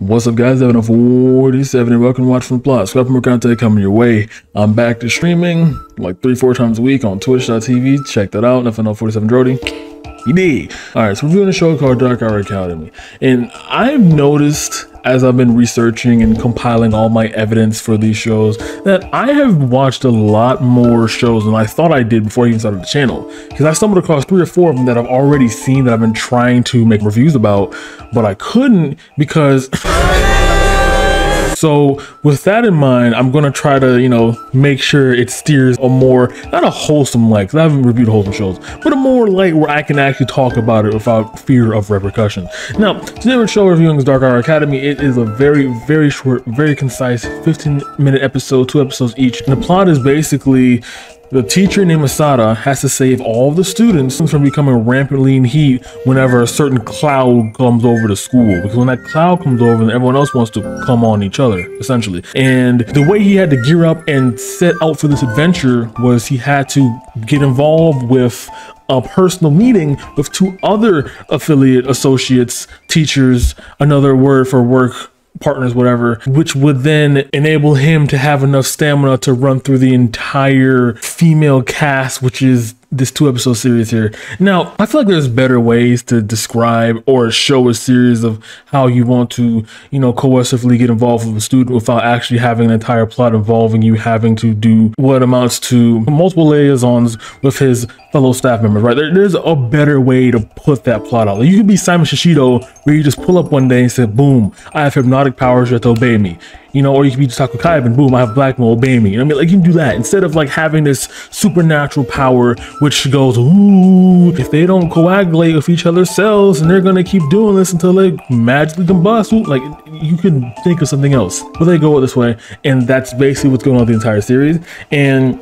What's up, guys? Evan 47 and welcome to Watch From the Plot. Scrap more content coming your way. I'm back to streaming like 3-4 times a week on twitch.tv. Check that out. Nothing 47 Drody. You did. Alright, so we're doing a show called Dark Hour Academy. And I've noticed as I've been researching and compiling all my evidence for these shows that I have watched a lot more shows than I thought I did before I even started the channel. Because I stumbled across 3 or 4 of them that I've already seen that I've been trying to make reviews about, but I couldn't because... So with that in mind, I'm going to try to, make sure it steers a more, not a wholesome light, because I haven't reviewed wholesome shows, but a more light where I can actually talk about it without fear of repercussion. Now, today we're show reviewing is Dark Hour Academy. It is a very, very short, very concise 15-minute episode, 2 episodes each. And the plot is basically the teacher named Asada has to save all the students from becoming rampantly in heat whenever a certain cloud comes over the school. Because when that cloud comes over, then everyone else wants to come on each other, essentially. And the way he had to gear up and set out for this adventure was he had to get involved with a personal meeting with 2 other affiliate associates, teachers, another word for work partners, whatever, which would then enable him to have enough stamina to run through the entire female cast, which is this 2-episode series here. Now, I feel like there's better ways to describe or show a series of how you want to, coercively get involved with a student without actually having an entire plot involving you having to do what amounts to multiple liaisons with his fellow staff members, right? There's a better way to put that plot out. Like, you could be Simon Shishido, where you just pull up one day and say, boom, I have hypnotic powers, you have to obey me. Or you could be Taku Kaiban, boom, I have black men, obey me. You can do that instead of like having this supernatural power which goes, ooh, if they don't coagulate with each other's cells and they're gonna keep doing this until they magically combust, ooh, like you can think of something else. But they go this way, and that's basically what's going on with the entire series. And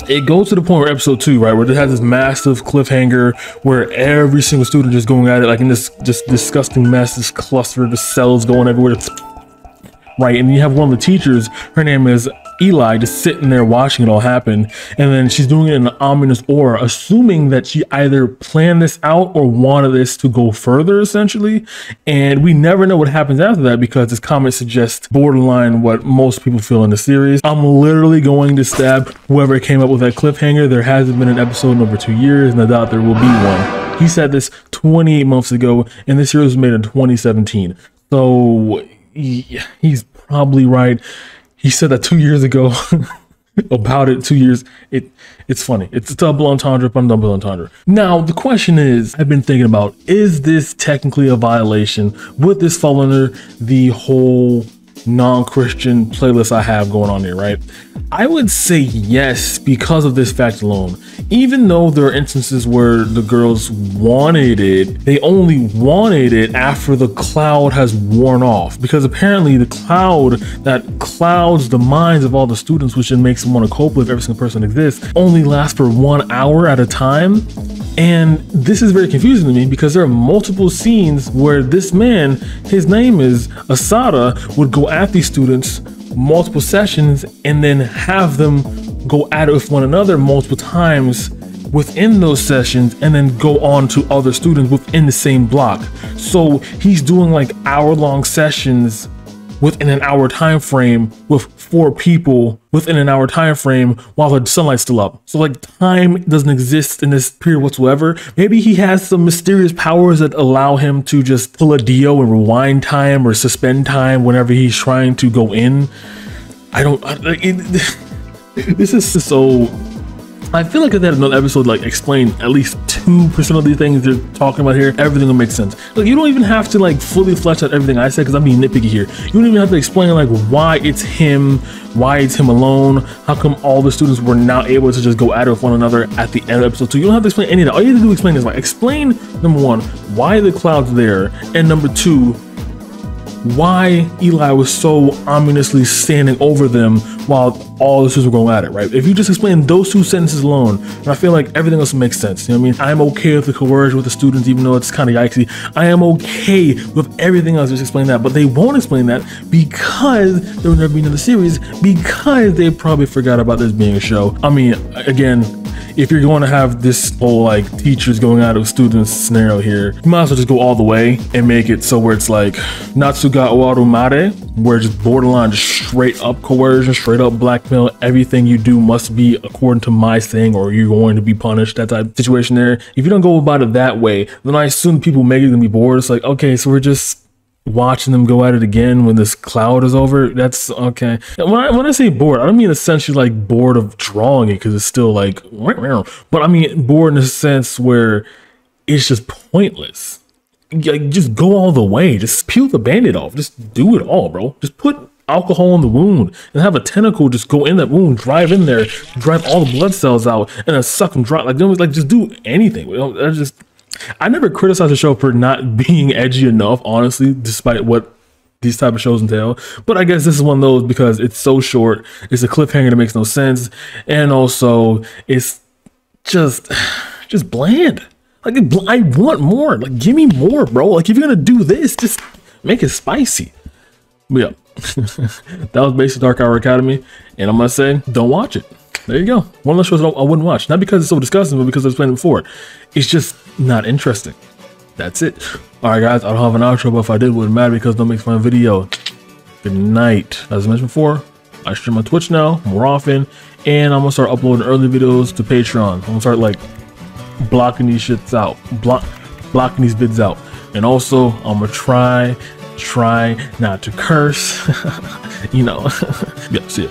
it goes to the point where episode 2, right, where it has this massive cliffhanger where every single student just going at it like in this just disgusting mess, this cluster, the cells going everywhere. Right, and you have one of the teachers, her name is Eli, just sitting there watching it all happen, and then she's doing it in an ominous aura, assuming that she either planned this out or wanted this to go further, essentially. And we never know what happens after that because this comment suggests borderline what most people feel in the series. I'm literally going to stab whoever came up with that cliffhanger. There hasn't been an episode in over 2 years, and I doubt there will be one. He said this 28 months ago, and this series was made in 2017. So yeah, he's probably right. He said that 2 years ago about it. 2 years. It's funny. It's a double entendre upon double entendre. Now the question is, I've been thinking about, is this technically a violation? Would this fall under the whole non-Christian playlist I have going on here, right? I would say yes, because of this fact alone. Even though there are instances where the girls wanted it, they only wanted it after the cloud has worn off, because apparently the cloud that clouds the minds of all the students, which then makes them want to cope with every single person that exists, only lasts for 1 hour at a time. And this is very confusing to me because there are multiple scenes where this man, his name is Asada, would go at these students multiple sessions and then have them go at it with one another multiple times within those sessions, and then go on to other students within the same block. So he's doing like hour-long sessions within an hour time frame with 4 people within an hour time frame while the sunlight's still up. So like time doesn't exist in this period whatsoever. Maybe he has some mysterious powers that allow him to just pull a Dio and rewind time or suspend time whenever he's trying to go in. This is so... I feel like if they had another episode like explain at least 2% of these things they're talking about here, everything will make sense. Like, you don't even have to like fully flesh out everything I said, because I'm being nitpicky here. You don't even have to explain like why it's him alone, how come all the students were not able to just go at it with one another at the end of episode 2. You don't have to explain any of that. All you have to do is explain is like, explain number 1, why the cloud's there, and number 2, why Eli was so ominously standing over them while all the students were going at it, right? If you just explain those 2 sentences alone, and I feel like everything else makes sense. You know what I mean? I'm okay with the coercion with the students, even though it's kind of yikesy. I am okay with everything else, just explain that. But they won't explain that because there will never be another series, because they probably forgot about this being a show. I mean, again, if you're going to have this whole like teachers going out of students scenario here, you might as well just go all the way and make it so where it's like Natsuga Owarumare, where just borderline just straight up coercion, straight up blackmail, everything you do must be according to my thing or you're going to be punished, that type of situation there. If you don't go about it that way, then I assume people make it gonna be bored. It's like, okay, so we're just watching them go at it again when this cloud is over. That's okay. When I say bored, I don't mean essentially like bored of drawing it because it's still like, but I mean bored in the sense where it's just pointless. Like, just go all the way. Just peel the band-aid off. Just do it all, bro. Just put alcohol in the wound and have a tentacle just go in that wound, drive in there, drive all the blood cells out, and then suck them dry. Like, just do anything. I never criticized the show for not being edgy enough, honestly, despite what these type of shows entail. But I guess this is one of those because it's so short. It's a cliffhanger that makes no sense, and also it's just bland. Like, I want more. Like, give me more, bro. Like, if you're gonna do this, just make it spicy. But yeah, that was basically Dark Hour Academy, and I'm gonna say, don't watch it. There you go. One of the shows I wouldn't watch. Not because it's so disgusting, but because I was playing it before. It's just not interesting. That's it. Alright guys, I don't have an outro, but if I did, it wouldn't matter because it don't make fun video. Good night. As I mentioned before, I stream on Twitch now more often, and I'm gonna start uploading early videos to Patreon. I'm gonna start like blocking these shits out. Blocking these vids out. And also, I'm gonna try not to curse. You know. Yeah, see ya.